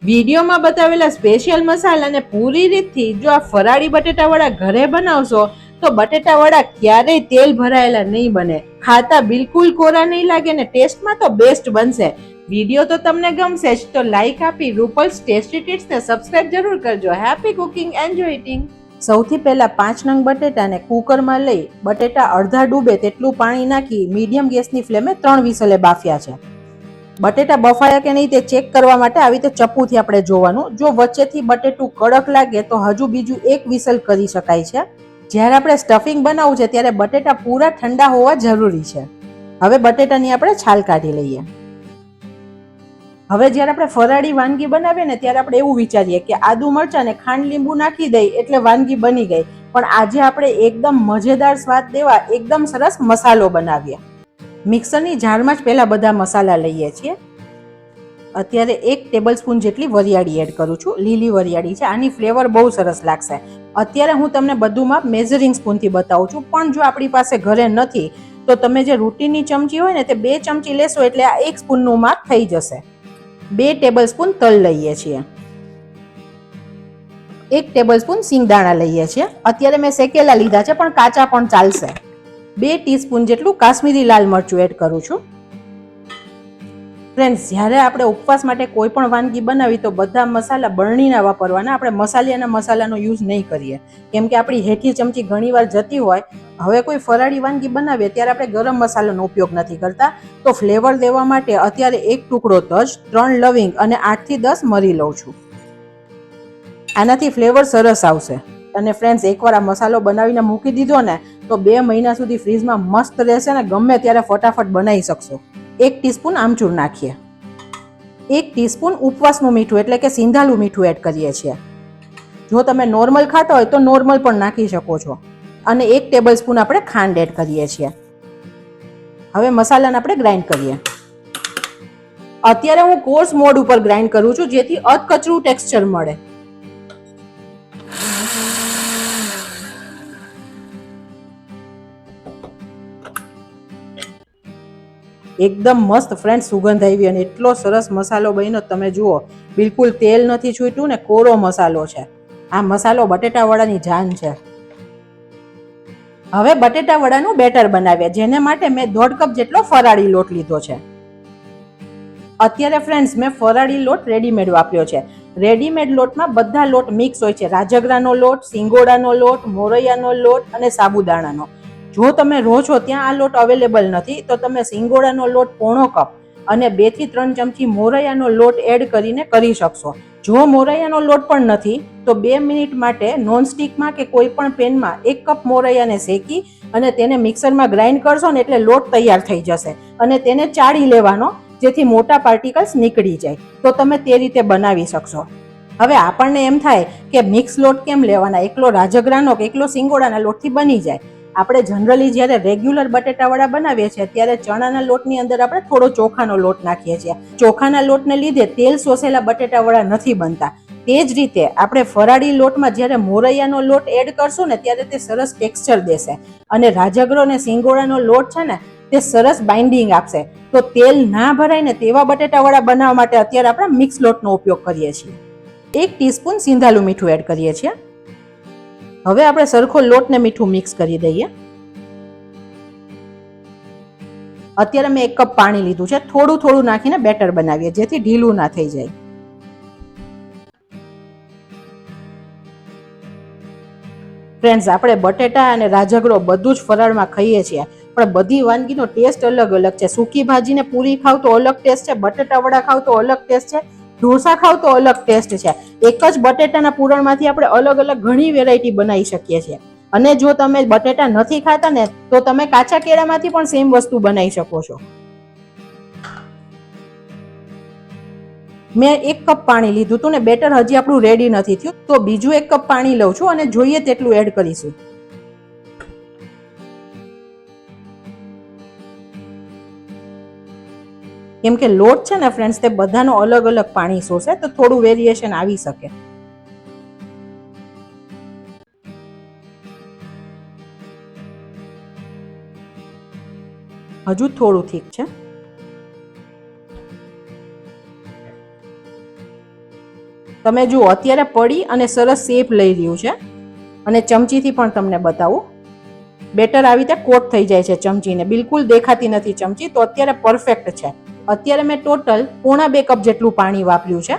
વિડીયોમાં બતાવેલા સ્પેશિયલ મસાલા અને પૂરી રીતથી જો આ ફરાળી બટેટાવડા ઘરે બનાવશો તો બટેટાવડા ક્યારેય તેલ ભરાયેલા નહીં બને, ખાતા બિલકુલ કોરા નહીં લાગે ને ટેસ્ટમાં તો બેસ્ટ બનશે. વિડીયો તો તમને ગમશે જ તો લાઈક આપી રૂપલ્સ ટેસ્ટી ટિપ્સને સબસ્ક્રાઇબ જરૂર કરજો. Happy cooking, enjoy eating. સૌથી પહેલા 5 નંગ બટેટાને કુકરમાં લઈ બટેટા અડધા ડૂબે તેટલું પાણી નાખી મીડિયમ ગેસની ફ્લેમે 3 વિસલે બાફ્યા છે. બટેટા બફાયા કે નહીં તે ચેક કરવા માટે આવી રીતે ચપ્પુથી આપણે જોવાનું. જો વચ્ચેથી બટેટું કડક લાગે તો હજુ બીજું એક વિસલ કરી શકાય છે. જ્યારે આપણે સ્ટફિંગ બનાવવું છે ત્યારે બટેટા પૂરા ઠંડા હોવા જરૂરી છે. હવે બટેટાની આપણે છાલ કાઢી લઈએ. હવે જ્યારે આપણે ફરાળી વાનગી બનાવીએ ને ત્યારે આપણે એવું વિચારીએ કે આદુ મરચાં ને ખાંડ લીંબુ નાખી દઈએ એટલે વાનગી બની ગઈ, પણ આજે આપણે એકદમ મજેદાર સ્વાદ દેવા એકદમ સરસ મસાલો બનાવીએ. મિક્સરની જારમાં જ પહેલા બધા મસાલા લઈએ છીએ. અત્યારે 1 ટેબલ સ્પૂન જેટલી વરિયાળી એડ કરું છું. લીલી વરિયાળી છે, આની ફ્લેવર બહુ સરસ લાગશે. અત્યારે હું તમને બધું માપ મેઝરિંગ સ્પૂનથી બતાવું છું, પણ જો આપણી પાસે ઘરે નથી તો તમે જે રૂટીનની ચમચી હોય ને તે 2 ચમચી લેશો એટલે આ 1 સ્પૂનનું માપ થઈ જશે. 2 ટેબલ સ્પૂન તલ લઈએ છીએ. 1 ટેબલ સ્પૂન સિંગદાણા લઈએ છીએ. અત્યારે મેં શેકેલા લીધા છે પણ કાચા પણ ચાલશે. 2 ટીસ્પૂન જેટલું કાશ્મીરી લાલ મરચું એડ કરું છું. ફ્રેન્ડ્સ, જ્યારે આપણે ઉપવાસ માટે કોઈ પણ વાનગી બનાવી તો બધા મસાલા બરણીના વાપરવાના. આપણે મસાલિયાના મસાલાનો યુઝ નહીં કરીએ કેમ કે આપણી હેઠી ચમચી ઘણીવાર જતી હોય. હવે કોઈ ફરાળી વાનગી બનાવીએ ત્યારે આપણે ગરમ મસાલાનો ઉપયોગ નથી કરતા, તો ફ્લેવર દેવા માટે અત્યારે 1 ટુકડો તજ, 3 લવિંગ અને 8 થી 10 મરી લઉં છું. આનાથી ફ્લેવર સરસ આવશે. અને ફ્રેન્ડ્સ, એકવાર આ મસાલો બનાવીને મૂકી દીધો ને તો 2 મહિના સુધી ફ્રીજમાં મસ્ત રહેશે ને ગમે ત્યારે ફટાફટ બનાવી શકશો. 1 ટીસ્પૂન આમચૂર નાખીએ. 1 ટીસ્પૂન ઉપવાસનું મીઠું એટલે કે સિંધાલું મીઠું એડ કરીએ છીએ. જો તમે નોર્મલ ખાતા હોય તો નોર્મલ પણ નાખી શકો છો. અને 1 ટેબલ સ્પૂન આપણે ખાંડ એડ કરીએ છીએ. હવે મસાલાને આપણે ગ્રાઇન્ડ કરીએ. અત્યારે હું કોર્સ મોડ ઉપર ગ્રાઇન્ડ કરું છું જેથી અધકચરું ટેક્સચર મળે. એકદમ મસ્ત ફ્રેન્ડ સુગંધ આવી અને એટલો સરસ મસાલો બન્યો. તમે જુઓ, બિલકુલ તેલ નથી છૂટ્યું ને કોરો મસાલો છે. આ મસાલો બટેટા વડાની જાન છે. હવે બટેટા વડાનું બેટર બનાવીએ, જેને માટે મેં 1/2 કપ જેટલો ફરાળી લોટ લીધો છે. અત્યારે ફ્રેન્ડ્સ મેં ફરાળી લોટ રેડીમેડ વાપર્યો છે. રેડીમેડ લોટમાં બધા લોટ મિક્સ હોય છે. રાજગરાનો લોટ, સિંગોડાનો લોટ, મોરૈયાનો લોટ અને સાબુદાણાનો. જો તમે રહો છો ત્યાં આ લોટ અવેલેબલ નથી તો તમે સિંગોડાનો લોટ 1/4 કપ અને 2 થી 3 ચમચી મોરૈયાનો લોટ એડ કરીને કરી શકશો. જો મોરૈયાનો લોટ પણ નથી તો 2 મિનિટ માટે નોનસ્ટિકમાં કે કોઈ પણ પેનમાં 1 કપ મોરૈયાને શેકી અને તેને મિક્સરમાં ગ્રાઇન્ડ કરશો ને એટલે લોટ તૈયાર થઈ જશે અને તેને ચાળી લેવાનો જેથી મોટા પાર્ટિકલ્સ નીકળી જાય. તો તમે તે રીતે બનાવી શકશો. હવે આપણને એમ થાય કે મિક્સ લોટ કેમ લેવાના, એકલો રાજગરાનો કે એકલો સિંગોડાના લોટથી બની જાય. આપણે જનરલી જ્યારે રેગ્યુલર બટેટાવડા બનાવીએ છીએ ત્યારે ચણાના લોટની અંદર આપણે થોડો ચોખાનો લોટ નાખીએ છીએ. ચોખાના લોટને લીધે તેલ શોષેલા બટેટાવડા નથી બનતા. તે જ રીતે આપણે ફરાળી લોટમાં જ્યારે મોરૈયાનો લોટ એડ કરશું ને ત્યારે તે સરસ ટેક્સચર દેશે અને રાજગરો અને સિંગોડાનો લોટ છે ને તે સરસ બાઇન્ડિંગ આપશે. તો તેલ ના ભરાય ને તેવા બટેટાવડા બનાવવા માટે અત્યારે આપણે મિક્સ લોટનો ઉપયોગ કરીએ છીએ. 1 ટીસ્પૂન સિંધાલું મીઠું એડ કરીએ છીએ. હવે આપણે સરખો લોટ ને મીઠું મિક્સ કરી દઈએ. અત્યારે મેં 1 કપ પાણી લીધું છે. થોડું થોડું નાખીને બેટર બનાવીએ જેથી ઢીલું ના થઈ જાય. ફ્રેન્ડ્સ, આપણે બટેટા અને રાજગરો બધું જ ફરાળમાં ખાઈએ છીએ પણ બધી વાનગીનો ટેસ્ટ અલગ અલગ છે. સૂકી ભાજીને પૂરી ખાવ તો અલગ ટેસ્ટ છે, બટેટા વડા ખાવ તો અલગ ટેસ્ટ છે, ઢોસા ખાવ તો અલગ ટેસ્ટ છે. એક જ બટેટાના પૂરણમાંથી આપણે અલગ અલગ ઘણી વેરાયટી બનાવી શકીએ છીએ. અને જો તમે બટેટા નથી ખાતા ને તો તમે કાચા કેળામાંથી પણ સેમ વસ્તુ બનાવી શકો છો. મેં 1 કપ પાણી લીધું હતું ને બેટર હજી આપણું રેડી નથી થયું તો બીજું 1 કપ પાણી લઉં છું અને જોઈએ તેટલું એડ કરીશું. કેમ કે લોટ છે ને ફ્રેન્ડ્સ તે બધાનો અલગ અલગ પાણી શોષે તો થોડું વેરિએશન આવી શકે. હજુ થોડું ઠીક છે. તમે જુઓ અત્યારે પડી અને સરસ શેપ લઈ રહ્યું છે. અને ચમચીથી પણ તમને બતાવું, બેટર આવી રીતે કોટ થઈ જાય છે ચમચીને, બિલકુલ દેખાતી નથી ચમચી. તો અત્યારે પરફેક્ટ છે. અત્યારે મેં ટોટલ પોણા 2 કપ જેટલું પાણી વાપર્યું છે.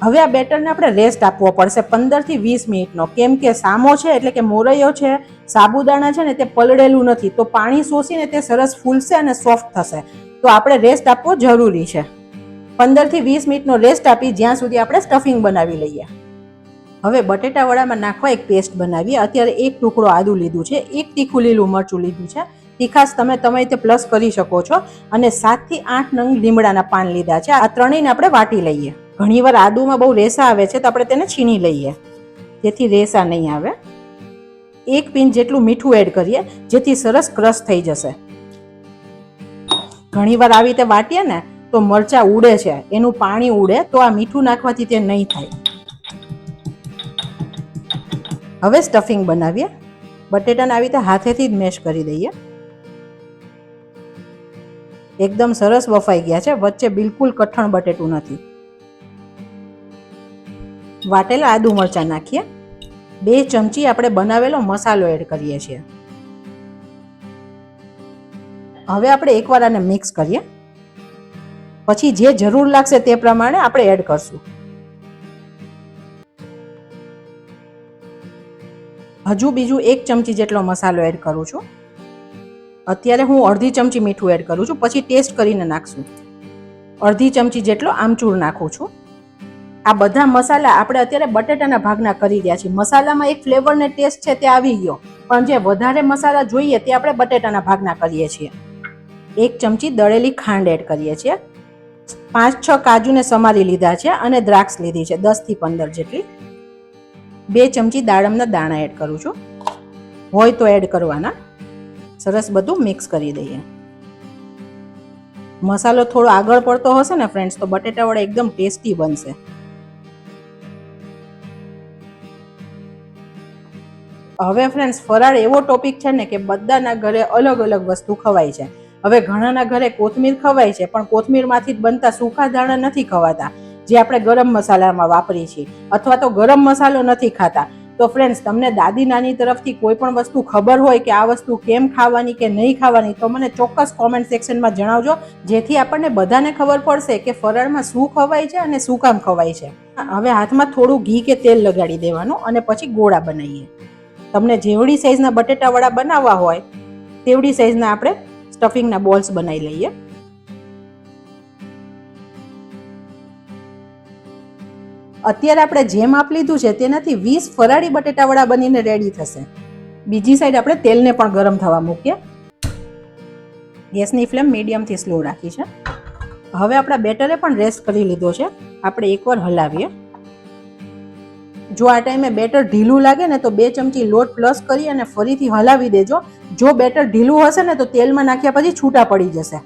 હવે આ બેટરને આપણે રેસ્ટ આપવો પડશે 15 થી 20 મિનિટનો, કેમ કે સામો છે એટલે કે મોરૈયો છે, સાબુદાણા છે ને તે પલળેલું નથી, તો પાણી શોષીને તે સરસ ફૂલશે અને સોફ્ટ થશે. તો આપણે રેસ્ટ આપવો જરૂરી છે. 15 થી 20 મિનિટનો રેસ્ટ આપી જ્યાં સુધી આપણે સ્ટફિંગ બનાવી લઈએ. હવે બટેટા વડામાં નાખવા એક પેસ્ટ બનાવીએ. અત્યારે એક ટુકડો આદુ લીધું છે, એક તીખું લીલું મરચું લીધું છે, તીખાશ તમે રીતે પ્લસ કરી શકો છો, અને 7 થી 8 નંગ લીમડાના પાન લીધા છે. આ ત્રણેયને આપણે વાટી લઈએ. ઘણીવાર આદુમાં બહુ રેસા આવે છે તો આપણે તેને છીણી લઈએ જેથી રેસા નહીં આવે. 1 પિંચ જેટલું મીઠું એડ કરીએ જેથી સરસ ક્રશ થઈ જશે. ઘણીવાર આવી રીતે વાટીએ ને તો મરચા ઉડે છે, એનું પાણી ઉડે, તો આ મીઠું નાખવાથી તે નહીં થાય. હવે સ્ટફિંગ બનાવીએ. બટેટાને આવી રીતે હાથેથી જ મેશ કરી દઈએ. એકદમ સરસ વફાઈ ગયા છે, વચ્ચે બિલકુલ કઠણ બટેટું નથી. વાટેલા આદુ મરચા નાખીએ. 2 ચમચી આપણે બનાવેલો મસાલો એડ કરીએ છીએ. હવે આપણે એકવાર આને મિક્સ કરીએ, પછી જે જરૂર લાગશે તે પ્રમાણે આપણે એડ કરશું. હજુ બીજું 1 ચમચી જેટલો મસાલો એડ કરું છું. અત્યારે હું અડધી ચમચી મીઠું એડ કરું છું, પછી ટેસ્ટ કરીને નાખશું. અડધી ચમચી જેટલો આમચૂર નાખું છું. આ બધા મસાલા આપણે અત્યારે બટેટાના ભાગના કરી રહ્યા છીએ. મસાલામાં એક ફ્લેવર ને ટેસ્ટ છે તે આવી ગયો, પણ જે વધારે મસાલા જોઈએ તે આપણે બટેટાના ભાગના કરીએ છીએ. 1 ચમચી દળેલી ખાંડ એડ કરીએ છીએ. 5-6 કાજુને સમારી લીધા છે અને દ્રાક્ષ લીધી છે 10 થી 15 જેટલી. 2 ચમચી દાડમના દાણા એડ કરું છું, હોય તો એડ કરવાના. સરસ બધું મિક્સ કરી દઈએ. મસાલો થોડો આગળ પડતો હશે ને ફ્રેન્ડ્સ તો બટેટા વડા એકદમ ટેસ્ટી બનશે. હવે ફ્રેન્ડ્સ, ફરાળ એવો ટોપિક છે ને કે બધાના ઘરે અલગ અલગ વસ્તુ ખવાય છે. હવે ઘણાના ઘરે કોથમીર ખવાય છે, પણ કોથમીરમાંથી જ બનતા સૂકા દાણા નથી ખવાતા, જે આપણે ગરમ મસાલામાં વાપરીએ છીએ, અથવા તો ગરમ મસાલો નથી ખાતા. તો ફ્રેન્ડ્સ, તમને દાદી નાની તરફથી કોઈ પણ વસ્તુ ખબર હોય કે આ વસ્તુ કેમ ખાવાની કે નહીં ખાવાની, તો મને ચોક્કસ કોમેન્ટ સેક્શનમાં જણાવજો, જેથી આપણને બધાને ખબર પડશે કે ફરાળમાં શું ખવાય છે અને શું કામ ખવાય છે. હવે હાથમાં થોડું ઘી કે તેલ લગાડી દેવાનું અને પછી ગોળા બનાવીએ. તમને જેવડી સાઈઝના બટેટા વડા બનાવવા હોય તેવડી સાઈઝના આપણે સ્ટફિંગના બોલ્સ બનાવી લઈએ. અત્યારે આપણે જે માપ લીધું છે તેનાથી 20 ફરાળી બટેટા વડા બનીને રેડી થશે. બીજી સાઈડ આપણે તેલને પણ ગરમ થવા મૂકીએ. ગેસની ફ્લેમ મીડિયમથી સ્લો રાખી છે. હવે આપણા બેટરે પણ રેસ્ટ કરી લીધો છે. આપણે એકવાર હલાવીએ. જો આ ટાઈમે બેટર ઢીલું લાગે ને તો 2 ચમચી લોટ પ્લસ કરી અને ફરીથી હલાવી દેજો. જો બેટર ઢીલું હશે ને તો તેલમાં નાખ્યા પછી છૂટા પડી જશે.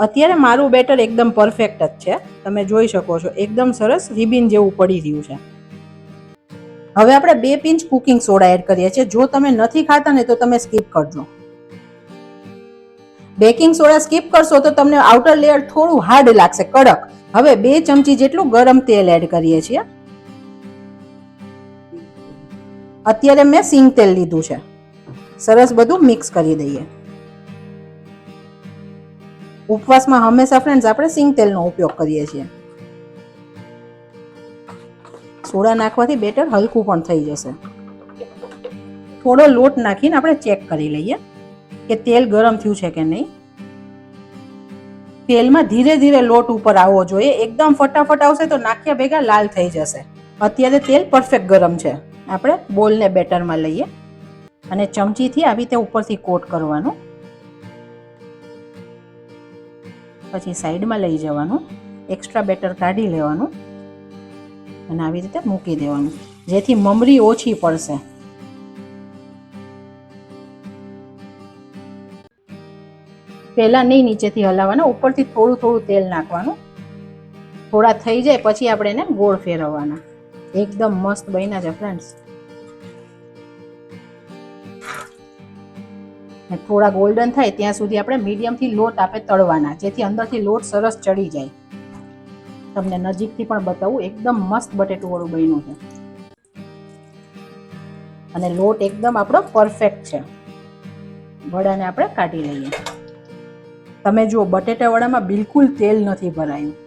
અત્યારે મારું બેટર એકદમ પરફેક્ટ જ છે, તમે જોઈ શકો છો, એકદમ સરસ રિબિન જેવું પડી રહ્યું છે. હવે આપણે 2 પિંચ કુકિંગ સોડા એડ કરીએ છીએ. જો તમે નથી ખાતા ને તો તમે સ્કીપ કરજો. બેકિંગ સોડા સ્કીપ કરશો તો તમને આઉટર લેયર થોડું હાર્ડ લાગશે, કડક. હવે 2 ચમચી જેટલું ગરમ તેલ એડ કરીએ છીએ. અત્યારે મેં સિંગ તેલ લીધું છે. સરસ બધું મિક્સ કરી દઈએ. ઉપવાસમાં હંમેશા ફ્રેન્ડ્સ આપણે સિંગ તેલનો ઉપયોગ કરીએ છીએ. સોડા નાખવાથી બેટર હલકું પણ થઈ જશે. થોડો લોટ નાખીને આપણે ચેક કરી લઈએ કે તેલ ગરમ થયું છે કે નહીં. તેલમાં ધીરે ધીરે લોટ ઉપર આવવો જોઈએ. એકદમ ફટાફટ આવશે તો નાખ્યા ભેગા લાલ થઈ જશે. અત્યારે તેલ પરફેક્ટ ગરમ છે. આપણે બોલને બેટરમાં લઈએ અને ચમચીથી આવી રીતે ઉપરથી કોટ કરવાનું, પછી સાઈડમાં લઈ જવાનું, એક્સ્ટ્રા બેટર કાઢી લેવાનું અને આવી રીતે મૂકી દેવાનું, જેથી મમરી ઓછી પડશે. પહેલાં નહીં નીચેથી હલાવવાના, ઉપરથી થોડું થોડું તેલ નાખવાનું. થોડા થઈ જાય પછી આપણે એને ગોળ ફેરવવાના. એકદમ મસ્ત બન્યા છે ફ્રેન્ડ્સ. થોડા ગોલ્ડન થાય ત્યાં સુધી આપણે મીડિયમથી લોટ આપણે તળવાના, જેથી અંદરથી લોટ સરસ ચડી જાય. તમને નજીકથી પણ બતાવું, એકદમ મસ્ત બટેટું વડું બન્યું છે અને લોટ એકદમ આપણો પરફેક્ટ છે. વડાને આપણે કાઢી લઈએ. તમે જુઓ બટેટા વડામાં બિલકુલ તેલ નથી ભરાયું.